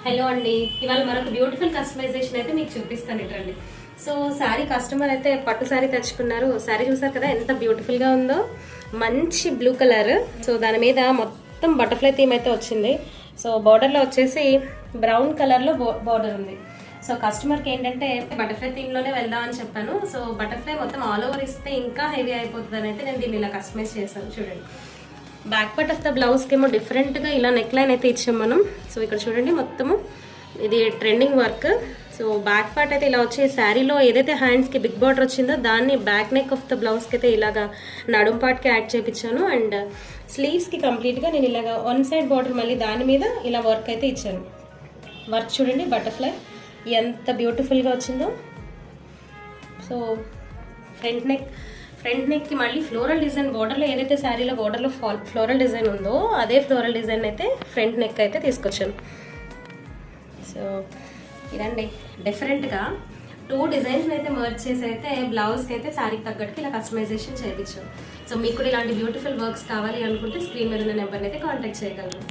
Hello అండి, ఇవాళ మరొక బ్యూటిఫుల్ కస్టమైజేషన్ అయితే మీకు చూపిస్తాను ఇటండి. సో శారీ కస్టమర్ అయితే పట్టు శారీ తెచ్చుకున్నారు. శారీ చూసారు కదా ఎంత బ్యూటిఫుల్గా ఉందో, మంచి బ్లూ కలర్. సో దాని మీద మొత్తం బటర్ఫ్లై థీమ్ అయితే వచ్చింది. సో బార్డర్లో వచ్చేసి బ్రౌన్ కలర్లో బార్డర్ ఉంది. సో కస్టమర్కి ఏంటంటే బటర్ఫ్లై థీమ్లోనే వెళ్దామని చెప్పాను. సో బటర్ఫ్లై మొత్తం ఆల్ ఓవర్ ఇస్తే ఇంకా హెవీ అయిపోతుంది అని అయితే నేను దీన్ని ఇలా కస్టమైజ్ చేశాను. చూడండి, బ్యాక్ పార్ట్ ఆఫ్ ద బ్లౌజ్కి ఏమో డిఫరెంట్గా ఇలా నెక్ లైన్ అయితే ఇచ్చాం మనం. సో ఇక్కడ చూడండి, మొత్తము ఇది trending work. So back part అయితే ఇలా వచ్చి శారీలో ఏదైతే హ్యాండ్స్కి బిగ్ బార్డర్ వచ్చిందో దాన్ని బ్యాక్ నెక్ ఆఫ్ ద బ్లౌజ్కి అయితే ఇలాగా నడుం పార్ట్కి యాడ్ చేయించాను. అండ్ స్లీవ్స్కి కంప్లీట్గా నేను ఇలాగా వన్ సైడ్ బార్డర్ మళ్ళీ దాని మీద ఇలా వర్క్ అయితే ఇచ్చాను. వర్క్ చూడండి, బటర్ఫ్లై ఎంత బ్యూటిఫుల్గా వచ్చిందో. సో ఫ్రంట్ నెక్కి మళ్ళీ ఫ్లోరల్ డిజైన్ బార్డర్లో ఏదైతే శారీలో బార్డర్లో ఫ్లోరల్ డిజైన్ ఉందో అదే ఫ్లోరల్ డిజైన్ అయితే ఫ్రంట్ నెక్ అయితే తీసుకొచ్చాను. సో ఇదండి డిఫరెంట్గా 2 డిజైన్స్ అయితే మర్జ్ చేసి అయితే బ్లౌజ్కి అయితే శారీకి తగ్గట్టుకి ఇలా కస్టమైజేషన్ చేయించాం. సో మీకు కూడా ఇలాంటి బ్యూటిఫుల్ వర్క్స్ కావాలి అనుకుంటే స్క్రీన్ మీద ఉన్న నెంబర్ని అయితే కాంటాక్ట్ చేయగలరు.